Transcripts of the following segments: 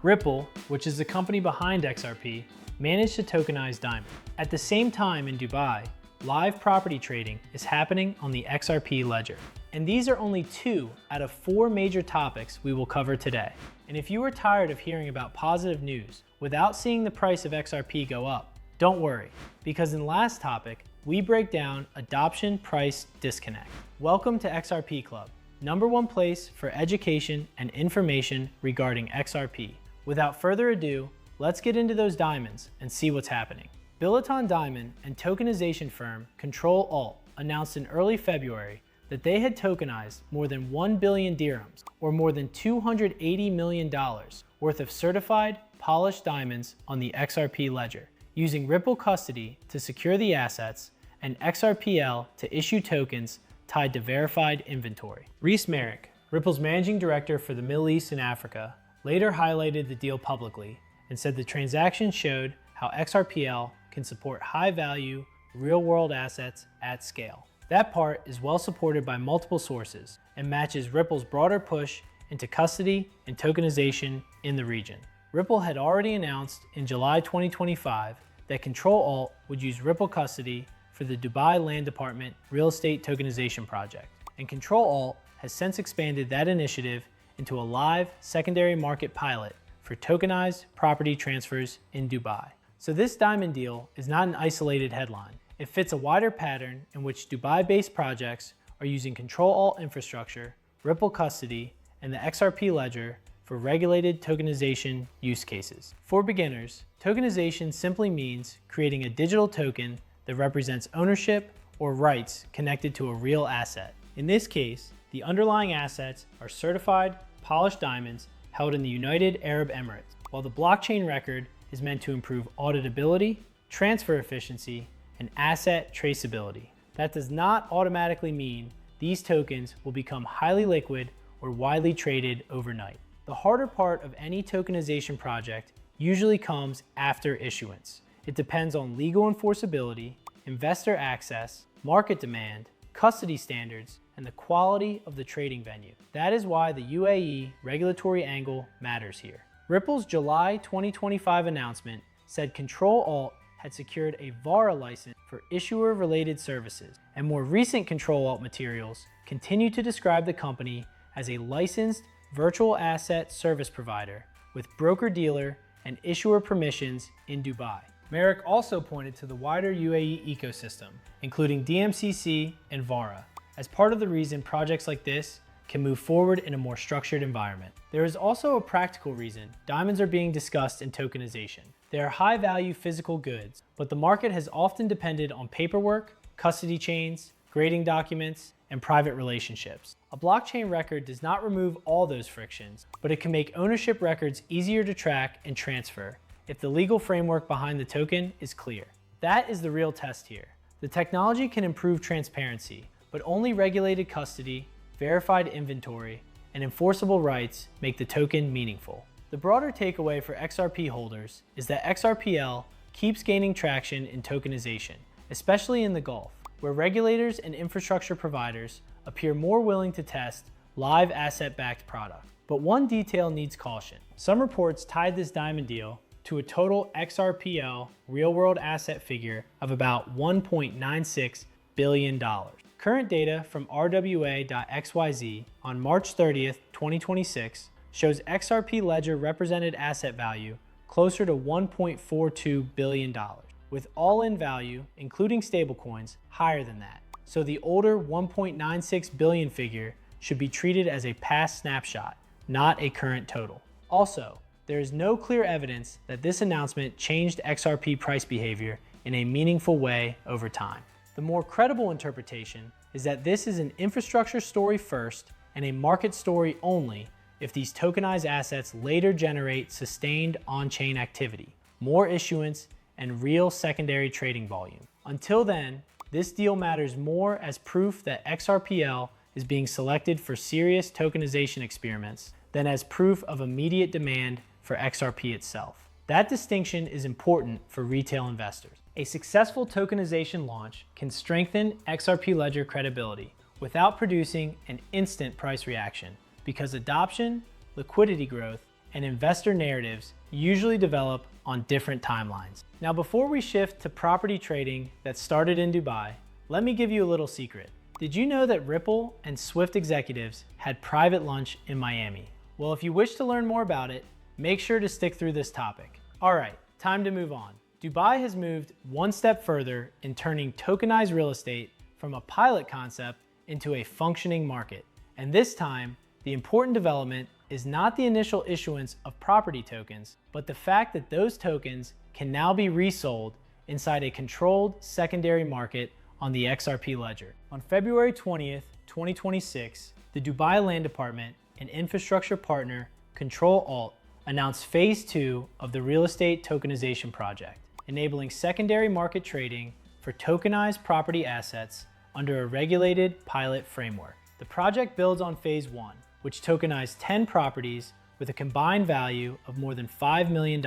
Ripple, which is the company behind XRP, managed to tokenize Diamond. At the same time in Dubai, live property trading is happening on the XRP Ledger. And these are only 2 out of 4 major topics we will cover today. And if you are tired of hearing about positive news without seeing the price of XRP go up, don't worry, because in the last topic, we break down adoption price disconnect. Welcome to XRP Club, #1 place for education and information regarding XRP. Without further ado, let's get into those diamonds and see what's happening. Billiton Diamond and tokenization firm Control Alt announced in early February that they had tokenized more than 1 billion dirhams, or more than $280 million worth of certified, polished diamonds on the XRP Ledger, using Ripple custody to secure the assets and XRPL to issue tokens tied to verified inventory. Reese Merrick, Ripple's managing director for the Middle East and Africa, later highlighted the deal publicly and said the transaction showed how XRPL can support high-value, real-world assets at scale. That part is well supported by multiple sources and matches Ripple's broader push into custody and tokenization in the region. Ripple had already announced in July 2025 that Control Alt would use Ripple custody for the Dubai Land Department real estate tokenization project, and Control Alt has since expanded that initiative into a live secondary market pilot for tokenized property transfers in Dubai. So this diamond deal is not an isolated headline. It fits a wider pattern in which Dubai-based projects are using Control Alt infrastructure, Ripple custody, and the XRP Ledger for regulated tokenization use cases. For beginners, tokenization simply means creating a digital token that represents ownership or rights connected to a real asset. In this case, the underlying assets are certified, polished diamonds held in the United Arab Emirates, while the blockchain record is meant to improve auditability, transfer efficiency, and asset traceability. That does not automatically mean these tokens will become highly liquid or widely traded overnight. The harder part of any tokenization project usually comes after issuance. It depends on legal enforceability, investor access, market demand, custody standards, and the quality of the trading venue. That is why the UAE regulatory angle matters here. Ripple's July 2025 announcement said Control Alt had secured a VARA license for issuer-related services, and more recent Control Alt materials continue to describe the company as a licensed virtual asset service provider with broker-dealer and issuer permissions in Dubai. Merrick also pointed to the wider UAE ecosystem, including DMCC and VARA, as part of the reason projects like this can move forward in a more structured environment. There is also a practical reason diamonds are being discussed in tokenization. They are high-value physical goods, but the market has often depended on paperwork, custody chains, grading documents, and private relationships. A blockchain record does not remove all those frictions, but it can make ownership records easier to track and transfer if the legal framework behind the token is clear. That is the real test here. The technology can improve transparency, but only regulated custody, verified inventory, and enforceable rights make the token meaningful. The broader takeaway for XRP holders is that XRPL keeps gaining traction in tokenization, especially in the Gulf, where regulators and infrastructure providers appear more willing to test live asset-backed product. But one detail needs caution. Some reports tied this diamond deal to a total XRPL real-world asset figure of about $1.96 billion. Current data from RWA.xyz on March 30th, 2026 shows XRP Ledger represented asset value closer to $1.42 billion, with all-in value, including stablecoins, higher than that. So the older 1.96 billion figure should be treated as a past snapshot, not a current total. Also, there is no clear evidence that this announcement changed XRP price behavior in a meaningful way over time. The more credible interpretation is that this is an infrastructure story first and a market story only if these tokenized assets later generate sustained on-chain activity, more issuance, and real secondary trading volume. Until then, this deal matters more as proof that XRPL is being selected for serious tokenization experiments than as proof of immediate demand for XRP itself. That distinction is important for retail investors. A successful tokenization launch can strengthen XRP Ledger credibility without producing an instant price reaction, because adoption, liquidity growth, and investor narratives usually develop on different timelines. Now, before we shift to property trading that started in Dubai, let me give you a little secret. Did you know that Ripple and Swift executives had private lunch in Miami? Well, if you wish to learn more about it, make sure to stick through this topic. All right, time to move on. Dubai has moved one step further in turning tokenized real estate from a pilot concept into a functioning market. And this time, the important development is not the initial issuance of property tokens, but the fact that those tokens can now be resold inside a controlled secondary market on the XRP Ledger. On February 20th, 2026, the Dubai Land Department and infrastructure partner Control Alt announced Phase 2 of the real estate tokenization project, enabling secondary market trading for tokenized property assets under a regulated pilot framework. The project builds on Phase 1, which tokenized 10 properties with a combined value of more than $5 million,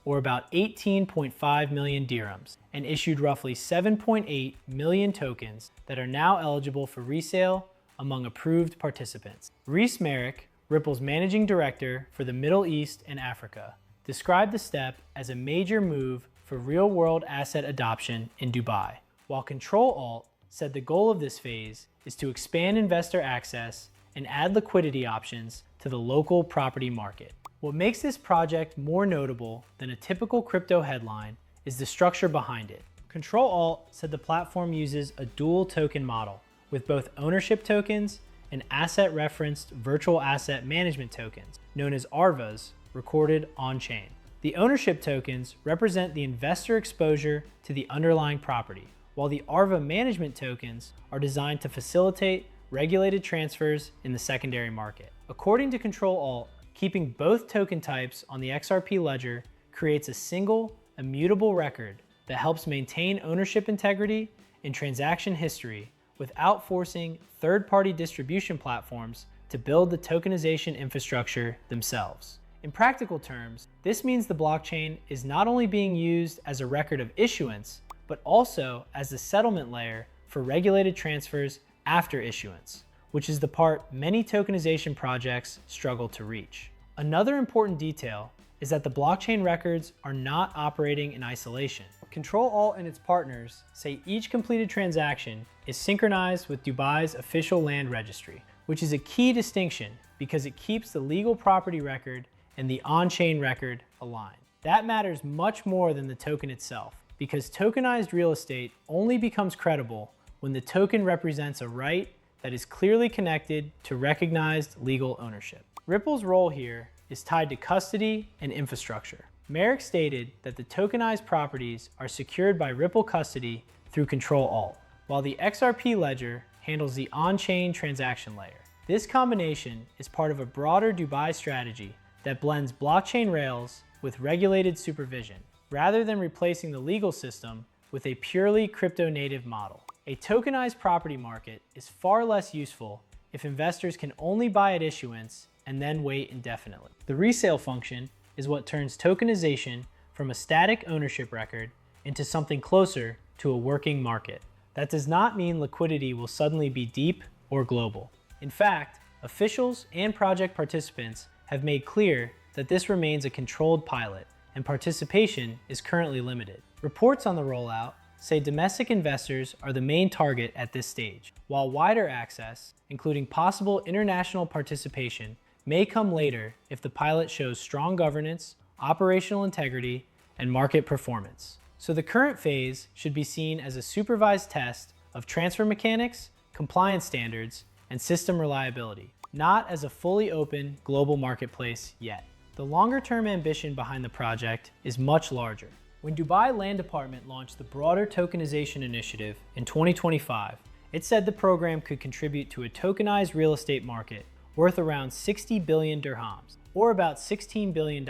or about 18.5 million dirhams, and issued roughly 7.8 million tokens that are now eligible for resale among approved participants. Reese Merrick, Ripple's managing director for the Middle East and Africa, described the step as a major move for real-world asset adoption in Dubai, while Control Alt said the goal of this phase is to expand investor access and add liquidity options to the local property market. What makes this project more notable than a typical crypto headline is the structure behind it. Control Alt said the platform uses a dual token model with both ownership tokens and asset-referenced virtual asset management tokens, known as ARVAs, recorded on-chain. The ownership tokens represent the investor exposure to the underlying property, while the ARVA management tokens are designed to facilitate regulated transfers in the secondary market. According to Control Alt, keeping both token types on the XRP Ledger creates a single, immutable record that helps maintain ownership integrity and transaction history without forcing third-party distribution platforms to build the tokenization infrastructure themselves. In practical terms, this means the blockchain is not only being used as a record of issuance, but also as the settlement layer for regulated transfers after issuance, which is the part many tokenization projects struggle to reach. Another important detail is that the blockchain records are not operating in isolation. Control Alt and its partners say each completed transaction is synchronized with Dubai's official land registry, which is a key distinction because it keeps the legal property record and the on-chain record aligned. That matters much more than the token itself, because tokenized real estate only becomes credible when the token represents a right that is clearly connected to recognized legal ownership. Ripple's role here is tied to custody and infrastructure. Merrick stated that the tokenized properties are secured by Ripple custody through Control Alt, while the XRP Ledger handles the on-chain transaction layer. This combination is part of a broader Dubai strategy that blends blockchain rails with regulated supervision, rather than replacing the legal system with a purely crypto-native model. A tokenized property market is far less useful if investors can only buy at issuance and then wait indefinitely. The resale function is what turns tokenization from a static ownership record into something closer to a working market. That does not mean liquidity will suddenly be deep or global. In fact, officials and project participants have made clear that this remains a controlled pilot, and participation is currently limited. Reports on the rollout say domestic investors are the main target at this stage, while wider access, including possible international participation, may come later if the pilot shows strong governance, operational integrity, and market performance. So the current phase should be seen as a supervised test of transfer mechanics, compliance standards, and system reliability, not as a fully open global marketplace yet. The longer-term ambition behind the project is much larger. When Dubai Land Department launched the broader tokenization initiative in 2025, it said the program could contribute to a tokenized real estate market worth around 60 billion dirhams, or about $16 billion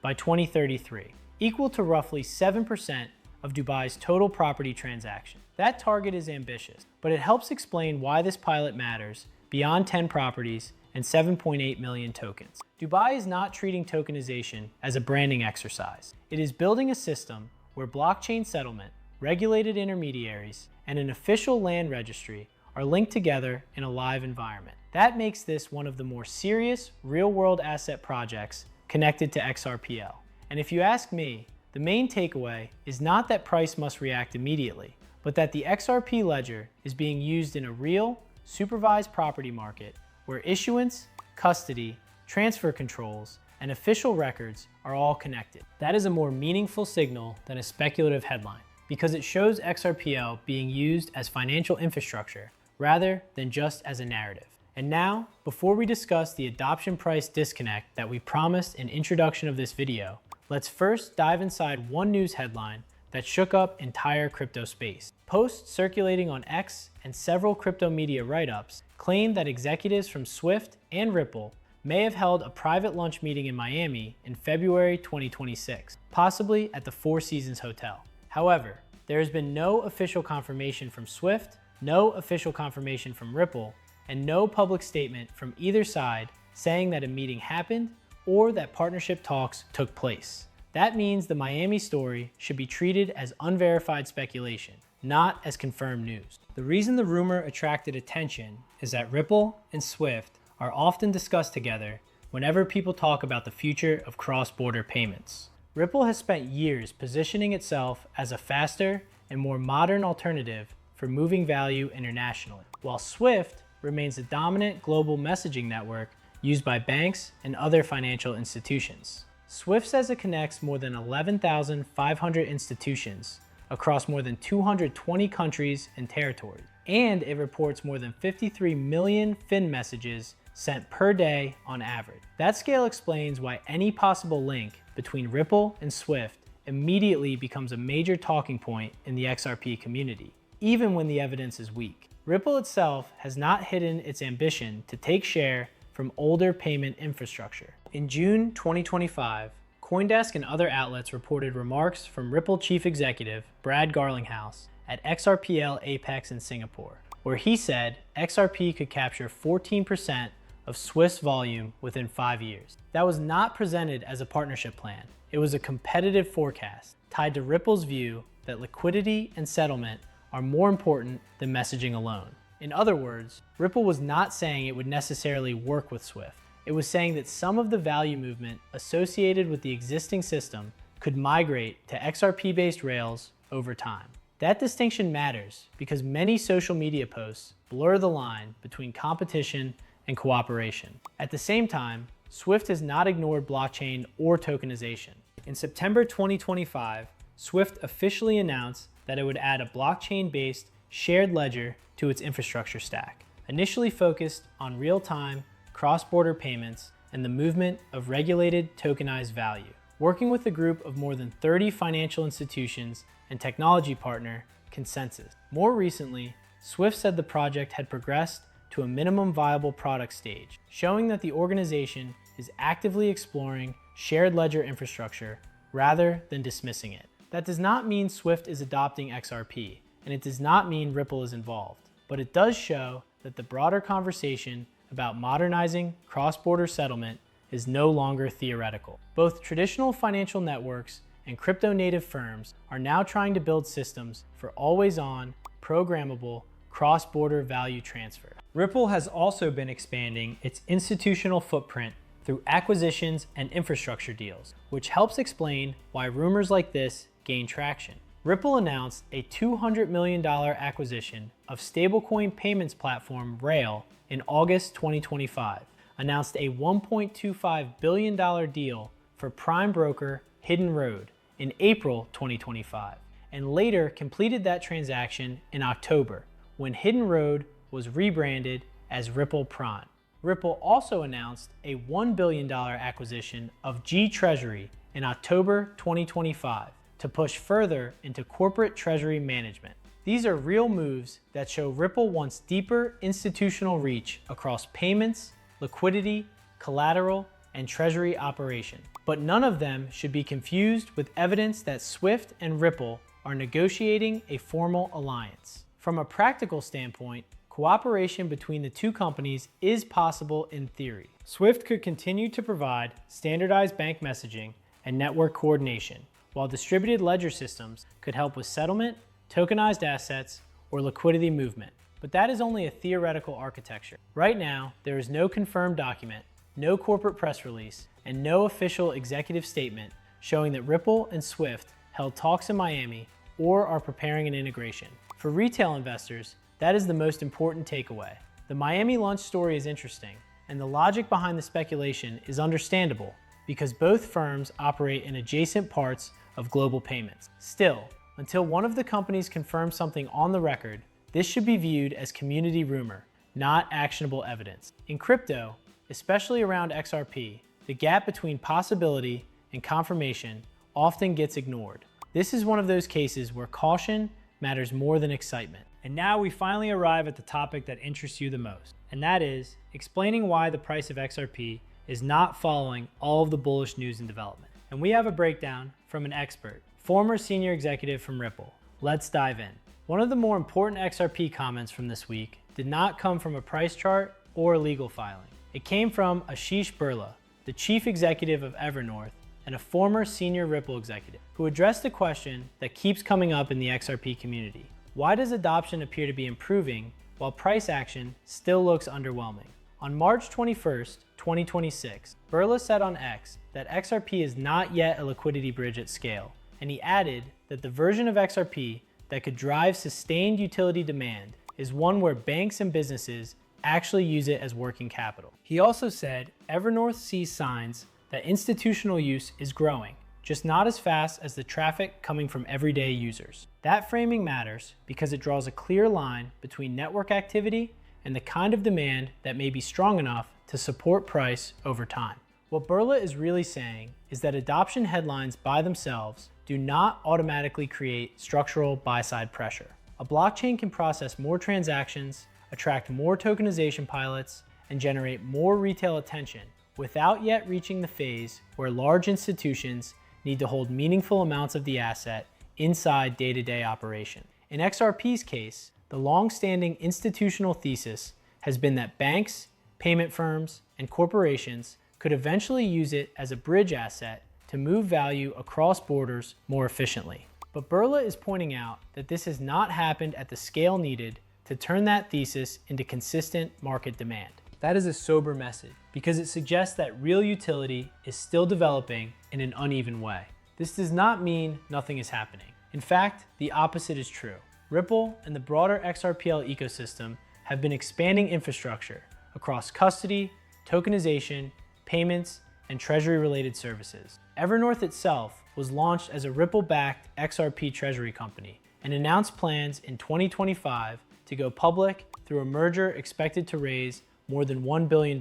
by 2033, equal to roughly 7% of Dubai's total property transactions. That target is ambitious, but it helps explain why this pilot matters beyond 10 properties and 7.8 million tokens. Dubai is not treating tokenization as a branding exercise. It is building a system where blockchain settlement, regulated intermediaries, and an official land registry are linked together in a live environment. That makes this one of the more serious real-world asset projects connected to XRPL. And if you ask me, the main takeaway is not that price must react immediately, but that the XRP ledger is being used in a real, supervised property market where issuance, custody, transfer controls, and official records are all connected. That is a more meaningful signal than a speculative headline because it shows XRPL being used as financial infrastructure rather than just as a narrative. And now, before we discuss the adoption price disconnect that we promised in introduction of this video, let's first dive inside one news headline that shook up entire crypto space. Posts circulating on X and several crypto media write-ups claim that executives from Swift and Ripple may have held a private lunch meeting in Miami in February 2026, possibly at the Four Seasons Hotel. However, there has been no official confirmation from Swift, no official confirmation from Ripple, and no public statement from either side saying that a meeting happened or that partnership talks took place. That means the Miami story should be treated as unverified speculation, not as confirmed news. The reason the rumor attracted attention is that Ripple and Swift are often discussed together whenever people talk about the future of cross-border payments. Ripple has spent years positioning itself as a faster and more modern alternative for moving value internationally, while Swift remains the dominant global messaging network used by banks and other financial institutions. Swift says it connects more than 11,500 institutions across more than 220 countries and territories, and it reports more than 53 million fin messages sent per day on average. That scale explains why any possible link between Ripple and Swift immediately becomes a major talking point in the XRP community, even when the evidence is weak. Ripple itself has not hidden its ambition to take share from older payment infrastructure. In June 2025, CoinDesk and other outlets reported remarks from Ripple chief executive Brad Garlinghouse at XRPL Apex in Singapore, where he said XRP could capture 14% of Swift's volume within 5 years. That was not presented as a partnership plan. It was a competitive forecast tied to Ripple's view that liquidity and settlement are more important than messaging alone. In other words, Ripple was not saying it would necessarily work with Swift. It was saying that some of the value movement associated with the existing system could migrate to XRP-based rails over time. That distinction matters because many social media posts blur the line between competition and cooperation. At the same time, Swift has not ignored blockchain or tokenization. In September 2025, Swift officially announced that it would add a blockchain-based shared ledger to its infrastructure stack, initially focused on real-time, cross-border payments and the movement of regulated tokenized value. Working with a group of more than 30 financial institutions and technology partner, Consensus. More recently, Swift said the project had progressed to a minimum viable product stage, showing that the organization is actively exploring shared ledger infrastructure rather than dismissing it. That does not mean Swift is adopting XRP, and it does not mean Ripple is involved, but it does show that the broader conversation about modernizing cross-border settlement is no longer theoretical. Both traditional financial networks and crypto-native firms are now trying to build systems for always-on, programmable, cross-border value transfer. Ripple has also been expanding its institutional footprint through acquisitions and infrastructure deals, which helps explain why rumors like this gain traction. Ripple announced a $200 million acquisition of stablecoin payments platform Rail in August 2025, announced a $1.25 billion deal for prime broker Hidden Road in April 2025, and later completed that transaction in October, when Hidden Road was rebranded as Ripple Prime. Ripple also announced a $1 billion acquisition of G Treasury in October 2025 to push further into corporate treasury management. These are real moves that show Ripple wants deeper institutional reach across payments, liquidity, collateral, and treasury operation. But none of them should be confused with evidence that Swift and Ripple are negotiating a formal alliance. From a practical standpoint, cooperation between the two companies is possible in theory. Swift could continue to provide standardized bank messaging and network coordination, while distributed ledger systems could help with settlement, tokenized assets, or liquidity movement. But that is only a theoretical architecture. Right now, there is no confirmed document, no corporate press release, and no official executive statement showing that Ripple and Swift held talks in Miami or are preparing an integration. For retail investors, that is the most important takeaway. The Miami launch story is interesting, and the logic behind the speculation is understandable because both firms operate in adjacent parts of global payments. Still, until one of the companies confirms something on the record, this should be viewed as community rumor, not actionable evidence. In crypto, especially around XRP, the gap between possibility and confirmation often gets ignored. This is one of those cases where caution matters more than excitement. And now we finally arrive at the topic that interests you the most, and that is explaining why the price of XRP is not following all of the bullish news and development. And we have a breakdown from an expert, former senior executive from Ripple. Let's dive in. One of the more important XRP comments from this week did not come from a price chart or a legal filing. It came from Asheesh Birla, the chief executive of Evernorth and a former senior Ripple executive, who addressed a question that keeps coming up in the XRP community. Why does adoption appear to be improving while price action still looks underwhelming? On March 21st, 2026, Birla said on X that XRP is not yet a liquidity bridge at scale, and he added that the version of XRP that could drive sustained utility demand is one where banks and businesses actually use it as working capital. He also said Evernorth sees signs that institutional use is growing, just not as fast as the traffic coming from everyday users. That framing matters because it draws a clear line between network activity and the kind of demand that may be strong enough to support price over time. What Birla is really saying is that adoption headlines by themselves do not automatically create structural buy-side pressure. A blockchain can process more transactions, attract more tokenization pilots, and generate more retail attention without yet reaching the phase where large institutions need to hold meaningful amounts of the asset inside day-to-day operation. In XRP's case, the long-standing institutional thesis has been that banks, payment firms, and corporations could eventually use it as a bridge asset to move value across borders more efficiently. But Birla is pointing out that this has not happened at the scale needed to turn that thesis into consistent market demand. That is a sober message because it suggests that real utility is still developing in an uneven way. This does not mean nothing is happening. In fact, the opposite is true. Ripple and the broader XRPL ecosystem have been expanding infrastructure across custody, tokenization, payments, and treasury-related services. Evernorth itself was launched as a Ripple-backed XRP treasury company and announced plans in 2025 to go public through a merger expected to raise more than $1 billion,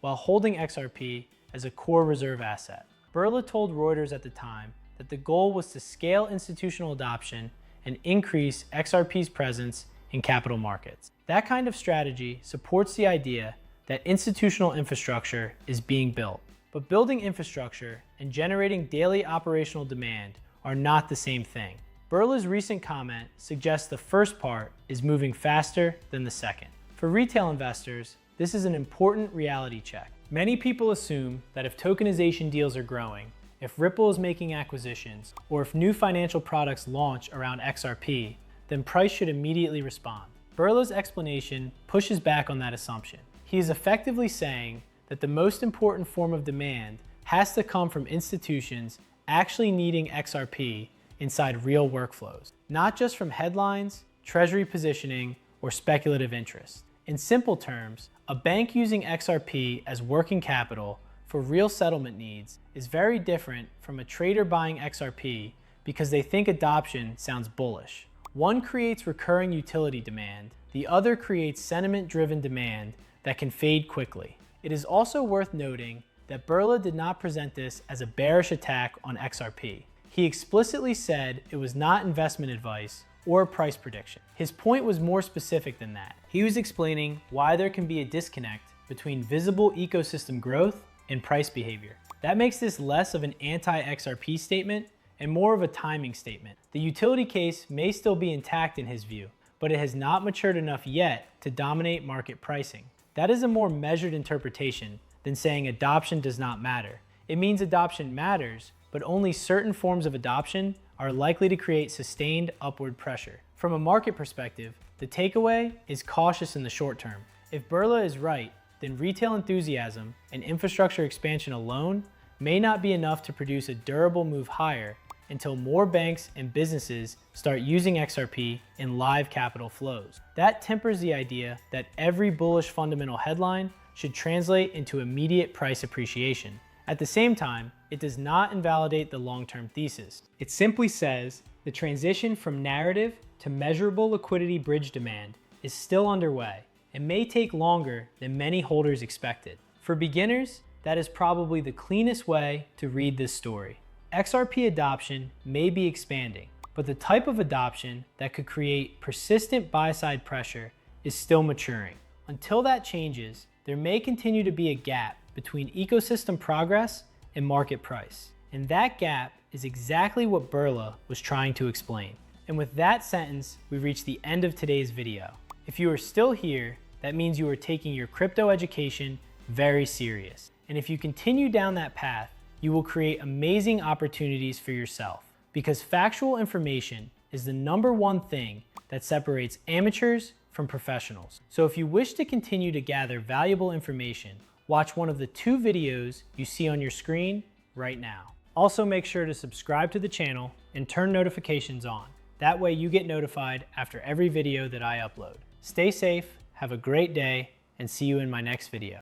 while holding XRP as a core reserve asset. Birla told Reuters at the time that the goal was to scale institutional adoption and increase XRP's presence in capital markets. That kind of strategy supports the idea that institutional infrastructure is being built. But building infrastructure and generating daily operational demand are not the same thing. Birla's recent comment suggests the first part is moving faster than the second. For retail investors, this is an important reality check. Many people assume that if tokenization deals are growing, if Ripple is making acquisitions, or if new financial products launch around XRP, then price should immediately respond. Birla's explanation pushes back on that assumption. He is effectively saying that the most important form of demand has to come from institutions actually needing XRP inside real workflows, not just from headlines, treasury positioning, or speculative interest. In simple terms, a bank using XRP as working capital for real settlement needs is very different from a trader buying XRP because they think adoption sounds bullish. One creates recurring utility demand, the other creates sentiment-driven demand that can fade quickly. It is also worth noting that Birla did not present this as a bearish attack on XRP. He explicitly said it was not investment advice or a price prediction. His point was more specific than that. He was explaining why there can be a disconnect between visible ecosystem growth and price behavior. That makes this less of an anti-XRP statement and more of a timing statement. The utility case may still be intact in his view, but it has not matured enough yet to dominate market pricing. That is a more measured interpretation than saying adoption does not matter. It means adoption matters, but only certain forms of adoption are likely to create sustained upward pressure. From a market perspective, the takeaway is cautious in the short term. If Birla is right, then retail enthusiasm and infrastructure expansion alone may not be enough to produce a durable move higher until more banks and businesses start using XRP in live capital flows. That tempers the idea that every bullish fundamental headline should translate into immediate price appreciation. At the same time, it does not invalidate the long-term thesis. It simply says the transition from narrative to measurable liquidity bridge demand is still underway and may take longer than many holders expected. For beginners, that is probably the cleanest way to read this story. XRP adoption may be expanding, but the type of adoption that could create persistent buy-side pressure is still maturing. Until that changes, there may continue to be a gap between ecosystem progress and market price. And that gap is exactly what Birla was trying to explain. And with that sentence, we reach the end of today's video. If you are still here, that means you are taking your crypto education very serious. And if you continue down that path, you will create amazing opportunities for yourself, because factual information is the #1 thing that separates amateurs from professionals. So if you wish to continue to gather valuable information, watch one of the 2 videos you see on your screen right now. Also make sure to subscribe to the channel and turn notifications on. That way you get notified after every video that I upload. Stay safe, have a great day, and see you in my next video.